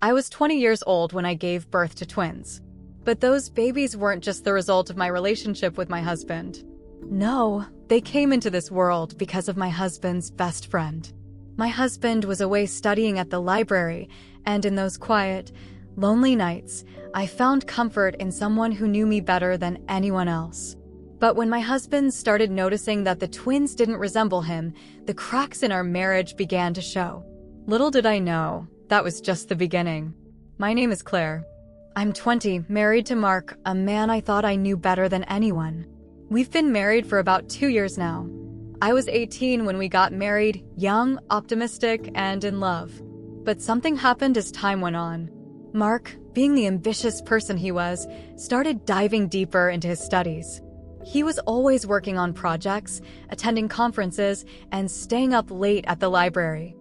I was 20 years old when I gave birth to twins. But those babies weren't just the result of my relationship with my husband. No, they came into this world because of my husband's best friend. My husband was away studying at the library, and in those quiet, lonely nights, I found comfort in someone who knew me better than anyone else. But when my husband started noticing that the twins didn't resemble him, the cracks in our marriage began to show. Little did I know, that was just the beginning. My name is Claire. I'm 20, married to Mark, a man I thought I knew better than anyone. We've been married for about 2 years now. I was 18 when we got married, young, optimistic, and in love. But something happened as time went on. Mark, being the ambitious person he was, started diving deeper into his studies. He was always working on projects, attending conferences, and staying up late at the library.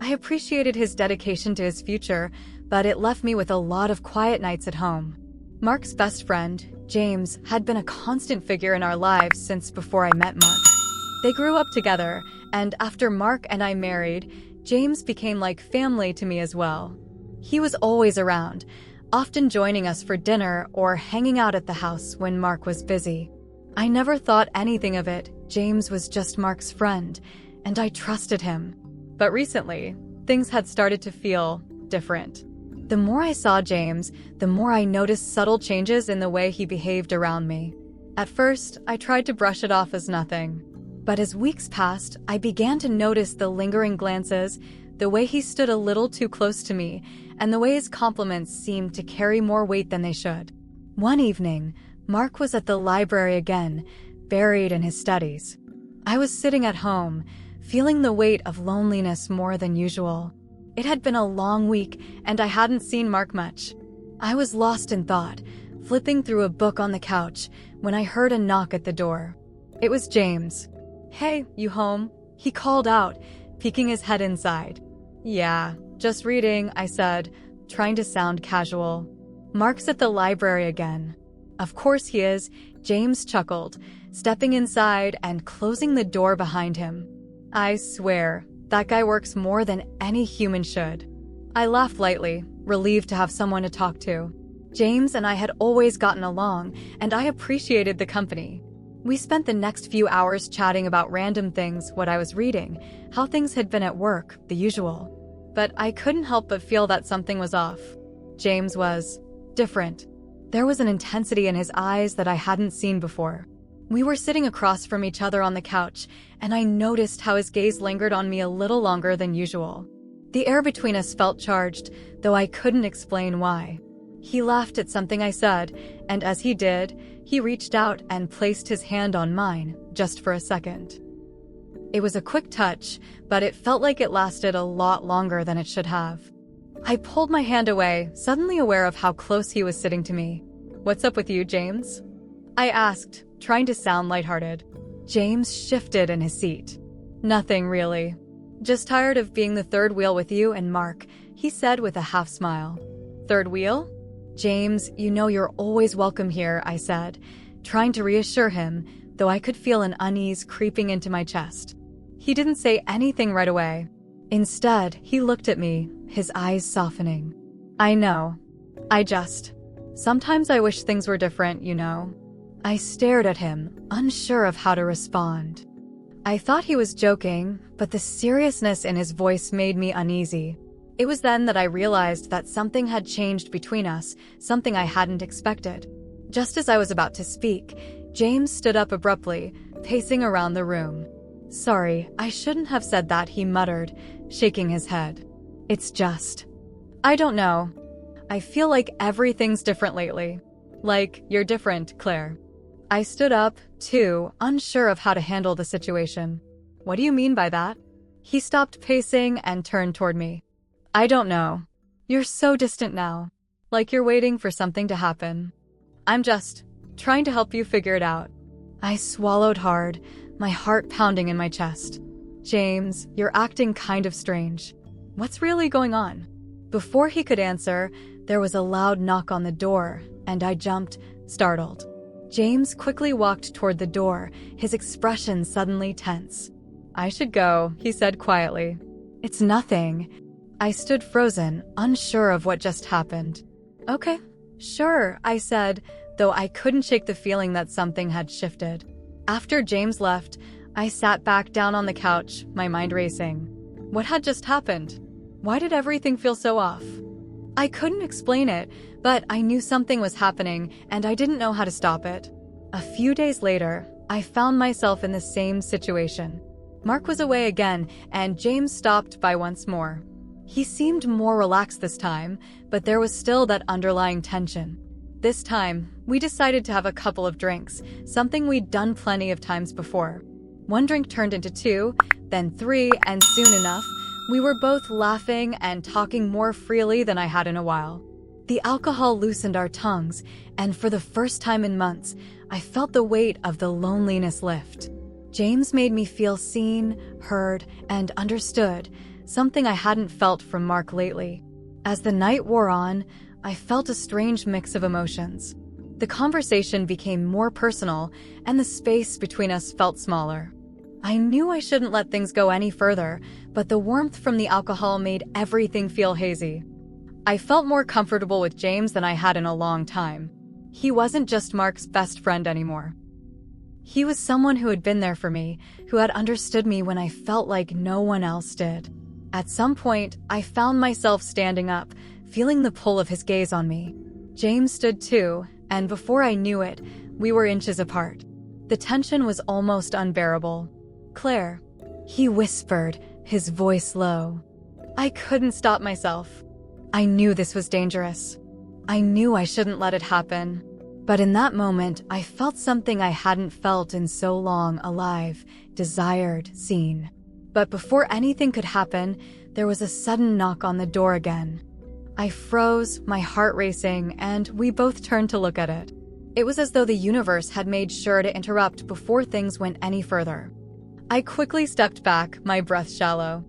I appreciated his dedication to his future, but it left me with a lot of quiet nights at home. Mark's best friend, James, had been a constant figure in our lives since before I met Mark. They grew up together, and after Mark and I married, James became like family to me as well. He was always around, often joining us for dinner or hanging out at the house when Mark was busy. I never thought anything of it. James was just Mark's friend, and I trusted him. But recently, things had started to feel different. The more I saw James, the more I noticed subtle changes in the way he behaved around me. At first, I tried to brush it off as nothing. But as weeks passed, I began to notice the lingering glances, the way he stood a little too close to me, and the way his compliments seemed to carry more weight than they should. One evening, Mark was at the library again, buried in his studies. I was sitting at home, feeling the weight of loneliness more than usual. It had been a long week, and I hadn't seen Mark much. I was lost in thought, flipping through a book on the couch, when I heard a knock at the door. It was James. "Hey, you home?" he called out, peeking his head inside. "Yeah, just reading," I said, trying to sound casual. "Mark's at the library again." "Of course he is," James chuckled, stepping inside and closing the door behind him. "I swear, that guy works more than any human should." I laughed lightly, relieved to have someone to talk to. James and I had always gotten along, and I appreciated the company. We spent the next few hours chatting about random things, what I was reading, how things had been at work, the usual. But I couldn't help but feel that something was off. James was different. There was an intensity in his eyes that I hadn't seen before. We were sitting across from each other on the couch, and I noticed how his gaze lingered on me a little longer than usual. The air between us felt charged, though I couldn't explain why. He laughed at something I said, and as he did, he reached out and placed his hand on mine, just for a second. It was a quick touch, but it felt like it lasted a lot longer than it should have. I pulled my hand away, suddenly aware of how close he was sitting to me. "What's up with you, James?" I asked, trying to sound lighthearted. James shifted in his seat. "Nothing, really. Just tired of being the third wheel with you and Mark," he said with a half smile. "Third wheel?" "James, you know you're always welcome here," I said, trying to reassure him, though I could feel an unease creeping into my chest. He didn't say anything right away. Instead, he looked at me, his eyes softening. "I know. Sometimes I wish things were different, you know." I stared at him, unsure of how to respond. I thought he was joking, but the seriousness in his voice made me uneasy. It was then that I realized that something had changed between us, something I hadn't expected. Just as I was about to speak, James stood up abruptly, pacing around the room. "Sorry, I shouldn't have said that," he muttered, shaking his head. "It's just... I don't know. I feel like everything's different lately. Like, you're different, Claire." I stood up, too, unsure of how to handle the situation. "What do you mean by that?" He stopped pacing and turned toward me. "I don't know. You're so distant now. Like you're waiting for something to happen. I'm just trying to help you figure it out." I swallowed hard, my heart pounding in my chest. "James, you're acting kind of strange. What's really going on?" Before he could answer, there was a loud knock on the door, and I jumped, startled. James quickly walked toward the door, his expression suddenly tense. "I should go," he said quietly. "It's nothing." I stood frozen, unsure of what just happened. Okay, sure, I said, though I couldn't shake the feeling that something had shifted. After James left, I sat back down on the couch, my mind racing. What had just happened? Why did everything feel so off? I couldn't explain it, but I knew something was happening and I didn't know how to stop it. A few days later, I found myself in the same situation. Mark was away again and James stopped by once more. He seemed more relaxed this time, but there was still that underlying tension. This time, we decided to have a couple of drinks, something we'd done plenty of times before. One drink turned into 2, then 3, and soon enough, we were both laughing and talking more freely than I had in a while. The alcohol loosened our tongues, and for the first time in months, I felt the weight of the loneliness lift. James made me feel seen, heard, and understood, something I hadn't felt from Mark lately. As the night wore on, I felt a strange mix of emotions. The conversation became more personal, and the space between us felt smaller. I knew I shouldn't let things go any further, but the warmth from the alcohol made everything feel hazy. I felt more comfortable with James than I had in a long time. He wasn't just Mark's best friend anymore. He was someone who had been there for me, who had understood me when I felt like no one else did. At some point, I found myself standing up, feeling the pull of his gaze on me. James stood too, and before I knew it, we were inches apart. The tension was almost unbearable. "Claire," he whispered, his voice low. I couldn't stop myself. I knew this was dangerous. I knew I shouldn't let it happen. But in that moment, I felt something I hadn't felt in so long, alive, desired, seen. But before anything could happen, there was a sudden knock on the door again. I froze, my heart racing, and we both turned to look at it. It was as though the universe had made sure to interrupt before things went any further. I quickly stepped back, my breath shallow.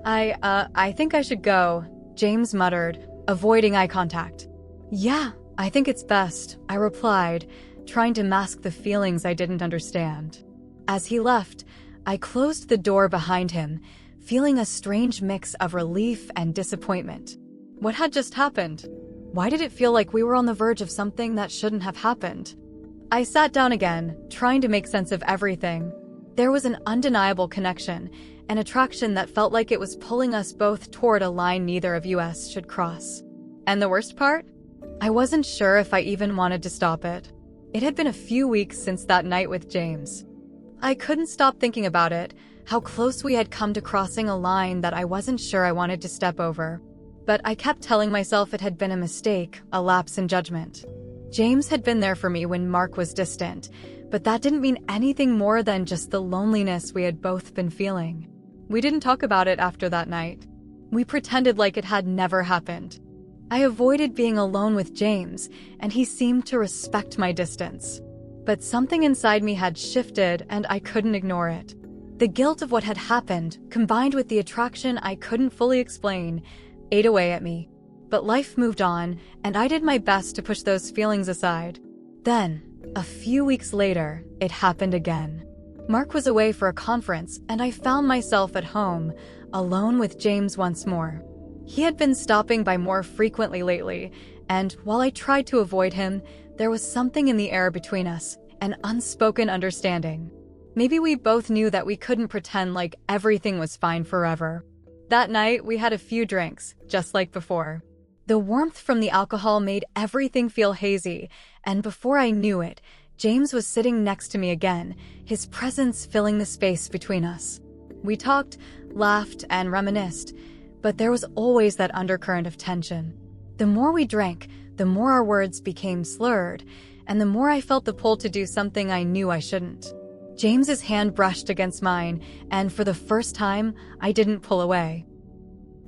I think I should go," James muttered, avoiding eye contact. "Yeah, I think it's best," I replied, trying to mask the feelings I didn't understand. As he left, I closed the door behind him, feeling a strange mix of relief and disappointment. What had just happened? Why did it feel like we were on the verge of something that shouldn't have happened? I sat down again, trying to make sense of everything. There was an undeniable connection, an attraction that felt like it was pulling us both toward a line neither of us should cross. And the worst part? I wasn't sure if I even wanted to stop it. It had been a few weeks since that night with James. I couldn't stop thinking about it, how close we had come to crossing a line that I wasn't sure I wanted to step over. But I kept telling myself it had been a mistake, a lapse in judgment. James had been there for me when Mark was distant, but that didn't mean anything more than just the loneliness we had both been feeling. We didn't talk about it after that night. We pretended like it had never happened. I avoided being alone with James, and he seemed to respect my distance. But something inside me had shifted, and I couldn't ignore it. The guilt of what had happened, combined with the attraction I couldn't fully explain, ate away at me. But life moved on, and I did my best to push those feelings aside. Then, a few weeks later, it happened again. Mark was away for a conference, and I found myself at home, alone with James once more. He had been stopping by more frequently lately, and while I tried to avoid him, there was something in the air between us, an unspoken understanding. Maybe we both knew that we couldn't pretend like everything was fine forever. That night, we had a few drinks, just like before. The warmth from the alcohol made everything feel hazy, and before I knew it, James was sitting next to me again, his presence filling the space between us. We talked, laughed, and reminisced, but there was always that undercurrent of tension. The more we drank, the more our words became slurred, and the more I felt the pull to do something I knew I shouldn't. James's hand brushed against mine, and for the first time, I didn't pull away.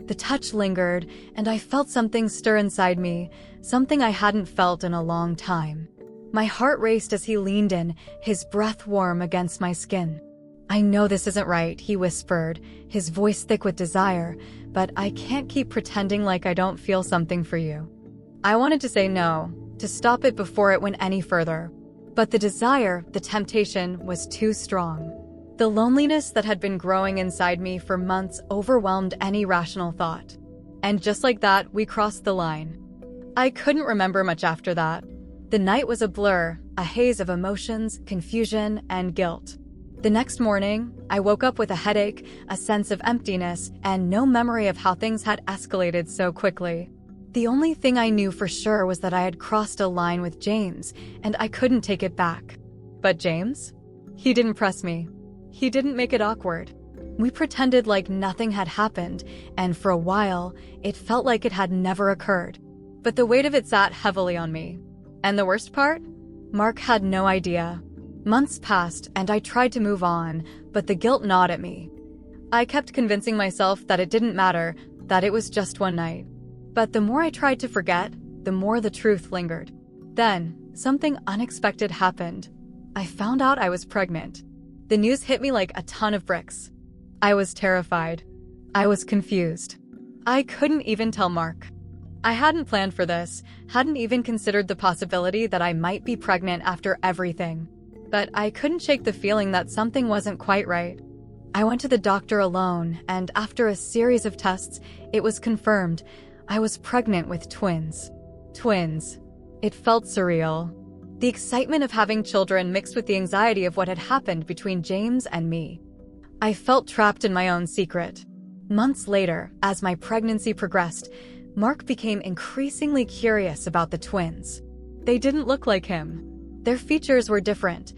The touch lingered, and I felt something stir inside me, something I hadn't felt in a long time. My heart raced as he leaned in, his breath warm against my skin. "I know this isn't right," he whispered, his voice thick with desire, "but I can't keep pretending like I don't feel something for you." I wanted to say no, to stop it before it went any further. But the desire, the temptation, was too strong. The loneliness that had been growing inside me for months overwhelmed any rational thought. And just like that, we crossed the line. I couldn't remember much after that. The night was a blur, a haze of emotions, confusion, and guilt. The next morning, I woke up with a headache, a sense of emptiness, and no memory of how things had escalated so quickly. The only thing I knew for sure was that I had crossed a line with James, and I couldn't take it back. But James? He didn't press me. He didn't make it awkward. We pretended like nothing had happened, and for a while, it felt like it had never occurred. But the weight of it sat heavily on me. And the worst part? Mark had no idea. Months passed, and I tried to move on, but the guilt gnawed at me. I kept convincing myself that it didn't matter, that it was just one night. But the more I tried to forget, the more the truth lingered. Then, something unexpected happened. I found out I was pregnant. The news hit me like a ton of bricks. I was terrified. I was confused. I couldn't even tell Mark. I hadn't planned for this, hadn't even considered the possibility that I might be pregnant after everything. But I couldn't shake the feeling that something wasn't quite right. I went to the doctor alone, and after a series of tests, it was confirmed. I was pregnant with twins. Twins. It felt surreal. The excitement of having children mixed with the anxiety of what had happened between James and me. I felt trapped in my own secret. Months later, as my pregnancy progressed, Mark became increasingly curious about the twins. They didn't look like him. Their features were different,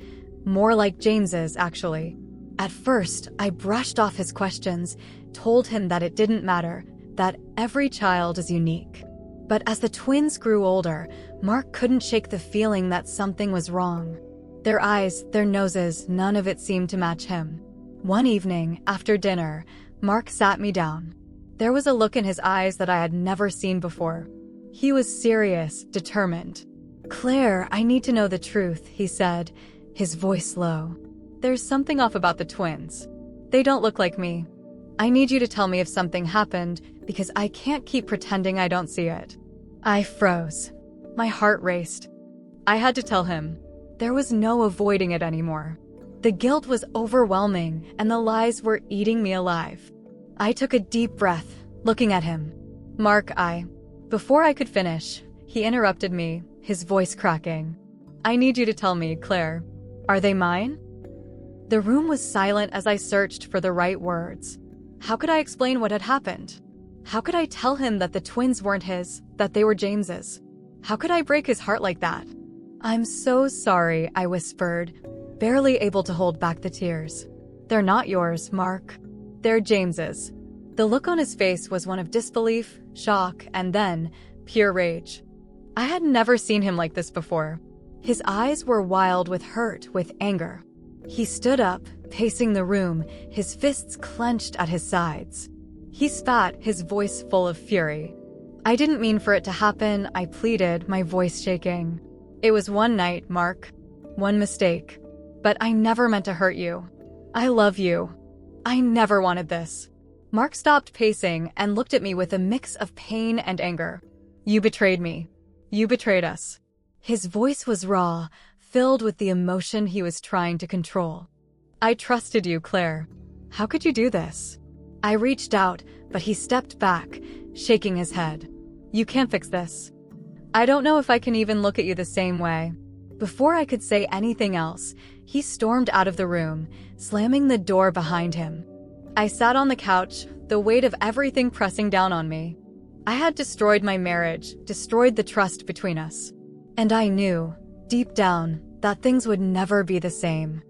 more like James's, actually. At first, I brushed off his questions, told him that it didn't matter, that every child is unique. But as the twins grew older, Mark couldn't shake the feeling that something was wrong. Their eyes, their noses, none of it seemed to match him. One evening, after dinner, Mark sat me down. There was a look in his eyes that I had never seen before. He was serious, determined. "Claire, I need to know the truth," he said, his voice low. "There's something off about the twins. They don't look like me. I need you to tell me if something happened, because I can't keep pretending I don't see it." I froze. My heart raced. I had to tell him. There was no avoiding it anymore. The guilt was overwhelming, and the lies were eating me alive. I took a deep breath, looking at him. "Mark, Before I could finish, he interrupted me, his voice cracking. "I need you to tell me, Claire. Are they mine?" The room was silent as I searched for the right words. How could I explain what had happened? How could I tell him that the twins weren't his, that they were James's? How could I break his heart like that? "I'm so sorry," I whispered, barely able to hold back the tears. "They're not yours, Mark. They're James's." The look on his face was one of disbelief, shock, and then pure rage. I had never seen him like this before. His eyes were wild with hurt, with anger. He stood up, pacing the room, his fists clenched at his sides. He spat, his voice full of fury. "I didn't mean for it to happen," I pleaded, my voice shaking. "It was one night, Mark. One mistake. But I never meant to hurt you. I love you. I never wanted this." Mark stopped pacing and looked at me with a mix of pain and anger. "You betrayed me. You betrayed us." His voice was raw, filled with the emotion he was trying to control. "I trusted you, Claire. How could you do this?" I reached out, but he stepped back, shaking his head. "You can't fix this. I don't know if I can even look at you the same way." Before I could say anything else, he stormed out of the room, slamming the door behind him. I sat on the couch, the weight of everything pressing down on me. I had destroyed my marriage, destroyed the trust between us. And I knew, deep down, that things would never be the same.